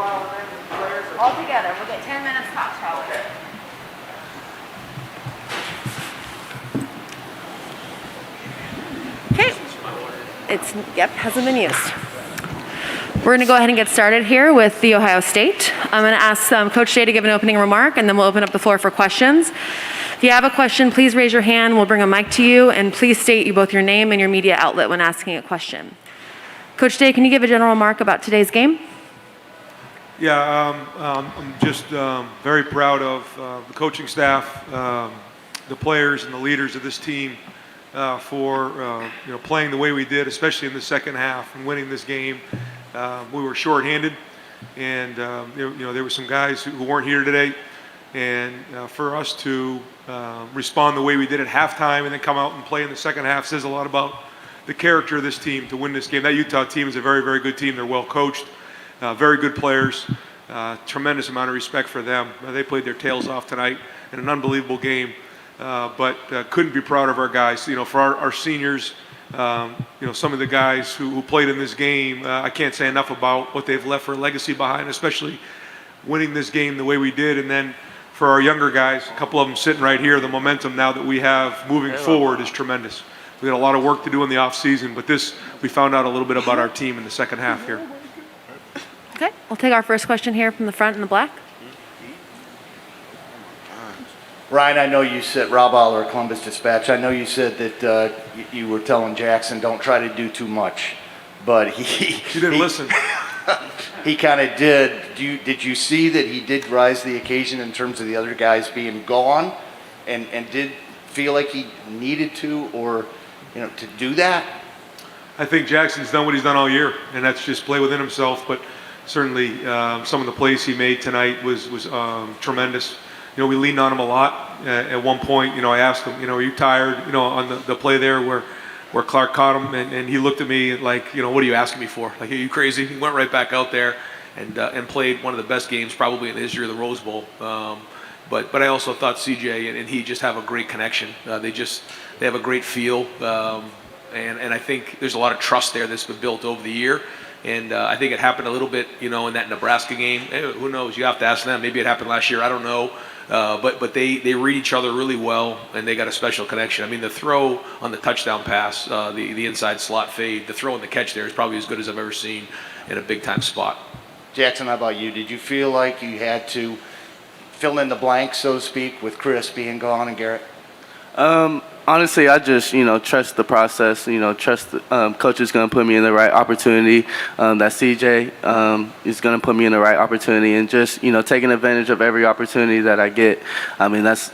All together. We'll get 10 minutes tops probably. Okay. Hasn't been used. We're going to go ahead and get started here with the Ohio State. I'm going to ask Coach Day to give an opening remark, and then we'll open up the floor for questions. If you have a question, please raise your hand. We'll bring a mic to you, and please state both your name and your media outlet when asking a question. Coach Day, can you give a general remark about today's game? Yeah, I'm just very proud of the coaching staff, the players, and the leaders of this team for playing the way we did, especially in the second half and winning this game. We were shorthanded, and there were some guys who weren't here today, and for us to respond the way we did at halftime and then come out and play in the second half says a lot about the character of this team to win this game. That Utah team is a very, very good team. They're well coached, very good players, tremendous amount of respect for them. They played their tails off tonight in an unbelievable game, but couldn't be proud of our guys. For our seniors, some of the guys who played in this game, I can't say enough about what they've left for a legacy behind, especially winning this game the way we did. And then for our younger guys, a couple of them sitting right here, the momentum now that we have moving forward is tremendous. We had a lot of work to do in the offseason, but we found out a little bit about our team in the second half here. Okay, we'll take our first question here from the front in the black. Ryan, I know you said, Rob Aller, Columbus Dispatch, I know you said that you were telling Jackson don't try to do too much, but he didn't listen. He kind of did. Did you see that he did rise to the occasion in terms of the other guys being gone, and did feel like he needed to to do that? I think Jackson's done what he's done all year, and that's just play within himself. But certainly, some of the plays he made tonight was tremendous. We leaned on him a lot. At one point, I asked him, are you tired? On the play there where Clark caught him, and he looked at me like, what are you asking me for? Like, are you crazy? He went right back out there and played one of the best games probably in the history of the Rose Bowl. But I also thought CJ and he just have a great connection. They have a great feel, and I think there's a lot of trust there that's been built over the year. And I think it happened a little bit, in that Nebraska game. Who knows? You have to ask them. Maybe it happened last year. I don't know. But they read each other really well, and they got a special connection. I mean, the throw on the touchdown pass, the inside slot fade, the throw and the catch there is probably as good as I've ever seen in a big-time spot. Jackson, how about you? Did you feel like you had to fill in the blanks, so to speak, with Chris being gone and Garrett? Honestly, I just, trust the process, trust the coach is going to put me in the right opportunity, that CJ is going to put me in the right opportunity, and just, taking advantage of every opportunity that I get. I mean, that's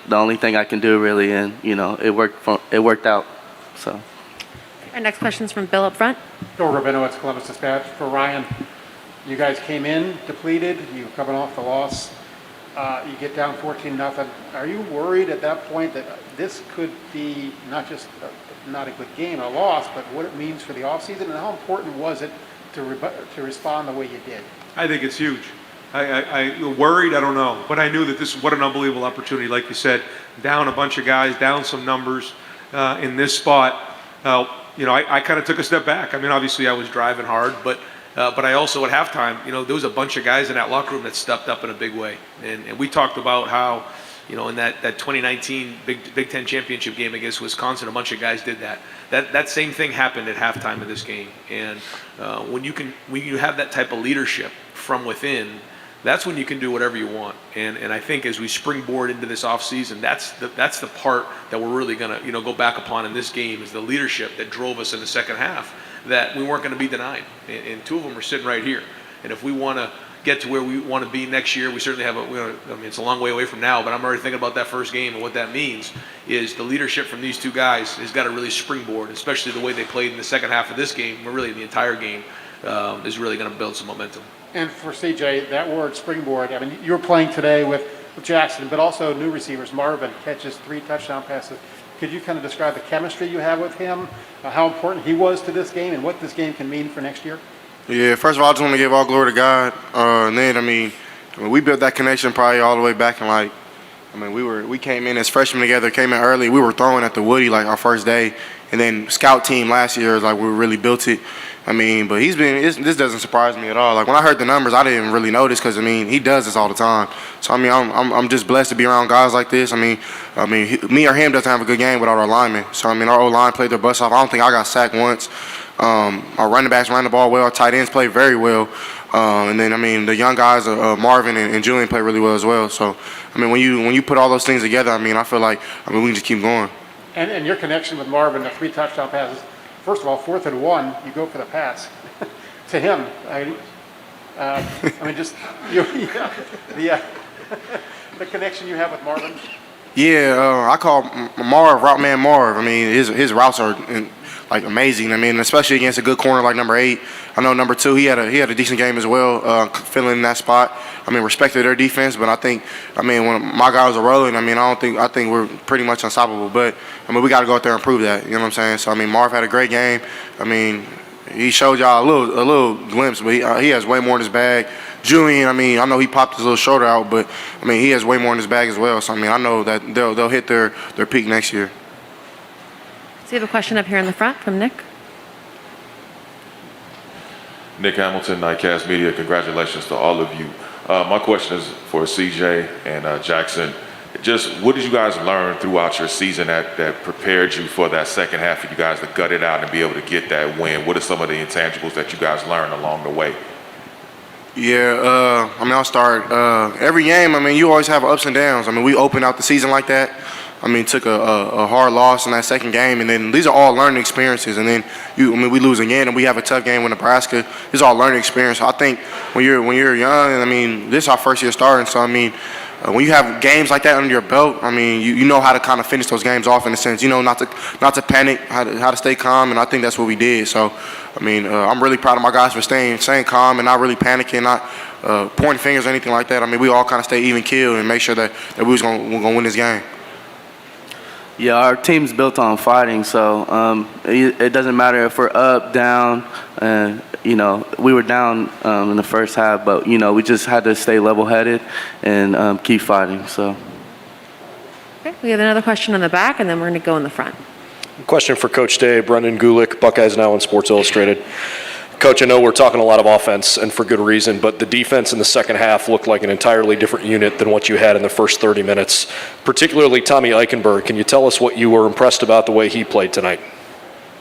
the only thing I can do, really, and, it worked out, so. Our next question is from Bill up front. Bill Rabinowitz, Columbus Dispatch. For Ryan, you guys came in depleted. You were coming off the loss. You get down 14-0. Are you worried at that point that this could be not just not a good game, a loss, but what it means for the offseason, and how important was it to respond the way you did? I think it's huge. I worried, I don't know, but I knew that what an unbelievable opportunity. Like you said, down a bunch of guys, down some numbers in this spot. I kind of took a step back. I mean, obviously I was driving hard, but I also at halftime, there was a bunch of guys in that locker room that stepped up in a big way. And we talked about how, in that 2019 Big Ten championship game against Wisconsin, a bunch of guys did that. That same thing happened at halftime of this game. And when you have that type of leadership from within, that's when you can do whatever you want. And I think as we springboard into this offseason, that's the part that we're really going to go back upon in this game, is the leadership that drove us in the second half, that we weren't going to be denied. And two of them are sitting right here. And if we want to get to where we want to be next year, we certainly have it's a long way away from now, but I'm already thinking about that first game, and what that means is the leadership from these two guys has got to really springboard, especially the way they played in the second half of this game, or really the entire game, is really going to build some momentum. And for CJ, that word springboard, I mean, you were playing today with Jackson, but also new receivers. Marvin catches 3 touchdown passes. Could you kind of describe the chemistry you have with him, how important he was to this game, and what this game can mean for next year? Yeah, first of all, I just want to give all glory to God. And then, we built that connection probably all the way back in I mean, we came in as freshmen together, came in early. We were throwing at the Woody like our first day, and then scout team last year is like we really built it. I mean, but this doesn't surprise me at all. Like when I heard the numbers, I didn't really notice because I mean he does this all the time. So I mean I'm just blessed to be around guys like this. I mean me or him doesn't have a good game without our linemen. So I mean our O-line played their butts off. I don't think I got sacked once. Our running backs ran the ball well. Our tight ends played very well. And then I mean the young guys, Marvin and Julian played really well as well. So I mean when you put all those things together, I mean I feel like we can just keep going. And your connection with Marvin, the 3 touchdown passes. First of all, 4th and 1, you go for the pass to him. I mean, just the connection you have with Marvin. Yeah, I call Marv route man Marv. I mean his routes are like amazing. I mean especially against a good corner like number 8. I know number 2 he had a decent game as well, filling in that spot. I mean respected their defense, but I think when my guys are rolling, I think we're pretty much unstoppable. But I mean we got to go out there and prove that. You know what I'm saying? So I mean Marv had a great game. I mean he showed y'all a little glimpse, but he has way more in his bag. Julian, I mean I know he popped his little shoulder out, but I mean he has way more in his bag as well. So I mean I know that they'll hit their peak next year. So you have a question up here in the front from Nick. Nick Hamilton, Nightcast Media, congratulations to all of you. My question is for CJ and Jackson. Just what did you guys learn throughout your season that prepared you for that second half for you guys to gut it out and be able to get that win? What are some of the intangibles that you guys learned along the way? Yeah, I'll start. Every game, you always have ups and downs. We opened out the season like that. Took a hard loss in that second game, and then these are all learning experiences. And then we lose again, and we have a tough game with Nebraska. These are all learning experiences. I think when you're young, this is our first year starting. So when you have games like that under your belt, you know how to kind of finish those games off in a sense. You know not to panic, how to stay calm, and I think that's what we did. So I'm really proud of my guys for staying calm and not really panicking, not pointing fingers or anything like that. We all kind of stay even keeled and make sure that we was gonna win this game. Yeah, our team's built on fighting, so it doesn't matter if we're up, down. We were down in the first half, but we just had to stay level-headed and keep fighting. So. Okay, we have another question on the back, and then we're going to go in the front. Question for Coach Day, Brendan Gulick, Buckeyes Now and Sports Illustrated. Coach, I know we're talking a lot of offense, and for good reason, but the defense in the second half looked like an entirely different unit than what you had in the first 30 minutes, particularly Tommy Eichenberg. Can you tell us what you were impressed about the way he played tonight?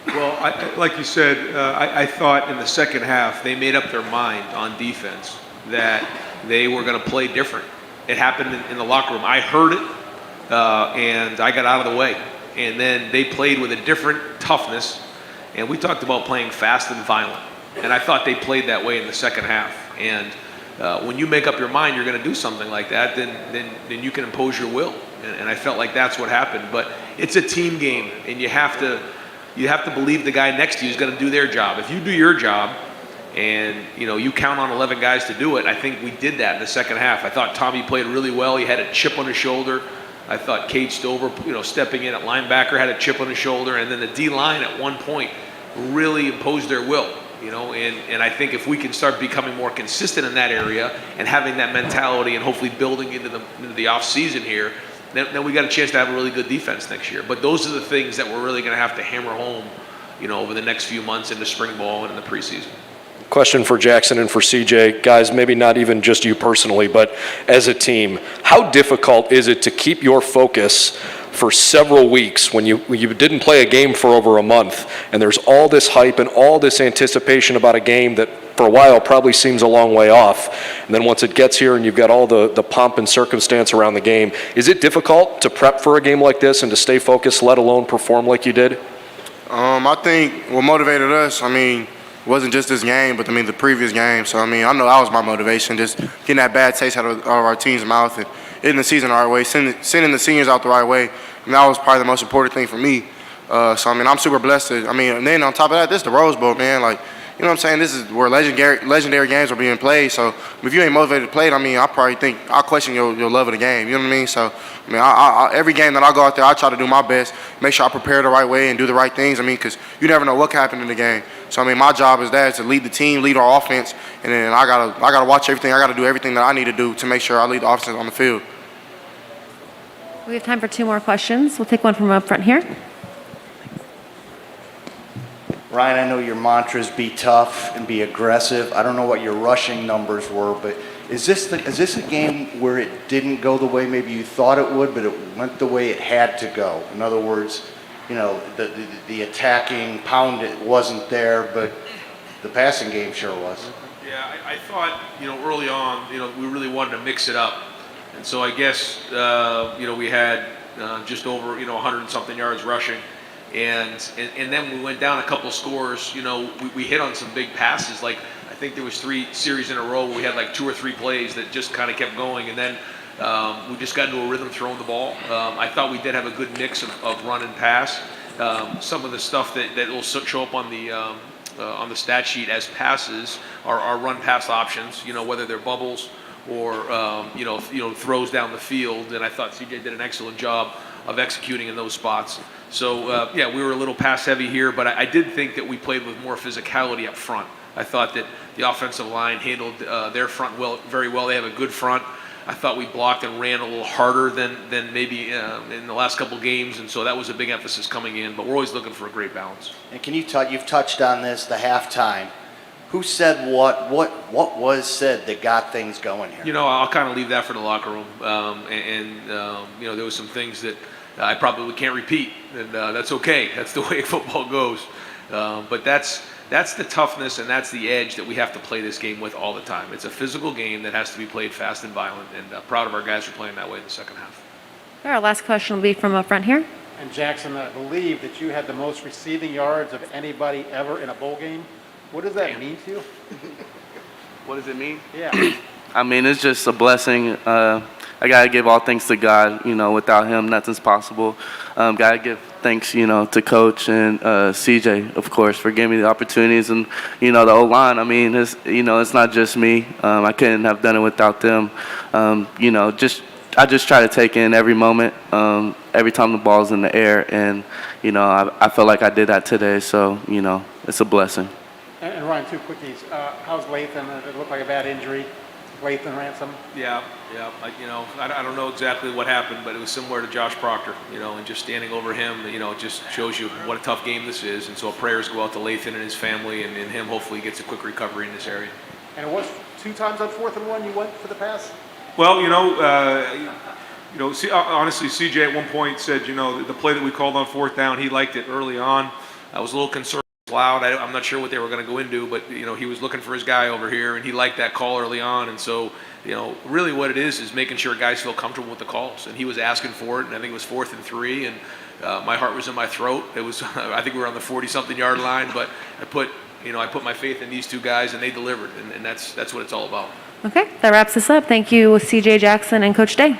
Well, like you said, I thought in the second half they made up their mind on defense that they were going to play different. It happened in the locker room. I heard it, and I got out of the way. And then they played with a different toughness, and we talked about playing fast and violent. And I thought they played that way in the second half. And when you make up your mind you're going to do something like that, then you can impose your will. And I felt like that's what happened. But it's a team game, and you have to believe the guy next to you is going to do their job. If you do your job, and you count on 11 guys to do it, I think we did that in the second half. I thought Tommy played really well. He had a chip on his shoulder. I thought Cade Stover, stepping in at linebacker, had a chip on his shoulder, and then the D-line at one point really imposed their will. And I think if we can start becoming more consistent in that area and having that mentality and hopefully building into the off season here, then we got a chance to have a really good defense next year. But those are the things that we're really going to have to hammer home, over the next few months into spring ball and in the preseason. Question for Jackson and for CJ. Guys, maybe not even just you personally, but as a team, how difficult is it to keep your focus for several weeks when you didn't play a game for over a month, and there's all this hype and all this anticipation about a game that for a while probably seems a long way off, and then once it gets here and you've got all the pomp and circumstance around the game, is it difficult to prep for a game like this and to stay focused, let alone perform like you did? I think what motivated us, wasn't just this game, but the previous game. So I know that was my motivation, just getting that bad taste out of our team's mouth and ending the season the right way, sending the seniors out the right way. That was probably the most important thing for me. So I'm super blessed to. And then on top of that, this is the Rose Bowl, man. Like, you know what I'm saying? This is where legendary games are being played. So if you ain't motivated to play it, I probably think I'll question your love of the game. You know what I mean? So every game that I go out there, I try to do my best, make sure I prepare the right way and do the right things. Because you never know what can happen in the game. So my job is to lead the team, lead our offense, and then I gotta watch everything. I gotta do everything that I need to do to make sure I lead the offense on the field. We have time for 2 more questions. We'll take one from up front here. Ryan, I know your mantras be tough and be aggressive. I don't know what your rushing numbers were, but is this a game where it didn't go the way maybe you thought it would, but it went the way it had to go? In other words, you know, the attacking pound it wasn't there, but the passing game sure was. Yeah, I thought, you know, early on, you know, we really wanted to mix it up. And so I guess, you know, we had just over, you know, 100 and something yards rushing. And then we went down a couple scores. You know, we hit on some big passes. Like, I think there was 3 series in a row where we had like 2 or 3 plays that just kind of kept going. And then we just got into a rhythm throwing the ball. I thought we did have a good mix of run and pass. Some of the stuff that will show up on the stat sheet as passes are run pass options, you know, whether they're bubbles or, you know, throws down the field. And I thought CJ did an excellent job of executing in those spots. So, yeah, we were a little pass heavy here, but I did think that we played with more physicality up front. I thought that the offensive line handled their front very well. They have a good front. I thought we blocked and ran a little harder than maybe in the last couple games, and so that was a big emphasis coming in. But we're always looking for a great balance. And can you you've touched on this, the halftime. Who said what? What was said that got things going here? You know, I'll kind of leave that for the locker room. You know, there was some things that I probably can't repeat, and that's okay. That's the way football goes. But that's the toughness and that's the edge that we have to play this game with all the time. It's a physical game that has to be played fast and violent, and proud of our guys for playing that way in the second half. Our last question will be from up front here. And Jackson, I believe that you had the most receiving yards of anybody ever in a bowl game. What does that mean to you? What does it mean? Yeah. I mean, it's just a blessing. I got to give all thanks to God. You know, without him, nothing's possible. Got to give thanks, you know, to Coach and CJ, of course, for giving me the opportunities. And, you know, the O-line, I mean, it's, you know, it's not just me. I couldn't have done it without them. You know, I just try to take in every moment, every time the ball's in the air. And, you know, I felt like I did that today. So, you know, it's a blessing. And Ryan, 2 quickies. How's Lathan? It looked like a bad injury. Lathan Ransom. Yeah. You know, I don't know exactly what happened, but it was similar to Josh Proctor, you know, and just standing over him, you know, it just shows you what a tough game this is. And so prayers go out to Lathan and his family, and him hopefully gets a quick recovery in this area. And it was 2 times on 4th and 1 you went for the pass? Well, you know, honestly, CJ at one point said, you know, the play that we called on 4th down, he liked it early on. I was a little concerned. Loud. I'm not sure what they were going to go into, but you know, he was looking for his guy over here, and he liked that call early on. And so, you know, really what it is making sure guys feel comfortable with the calls. And he was asking for it, and I think it was 4th and 3, and my heart was in my throat. It was, I think we were on the 40-something yard line, but I put my faith in these 2 guys, and they delivered, and that's what it's all about. Okay, that wraps us up. Thank you, CJ Jackson and Coach Day.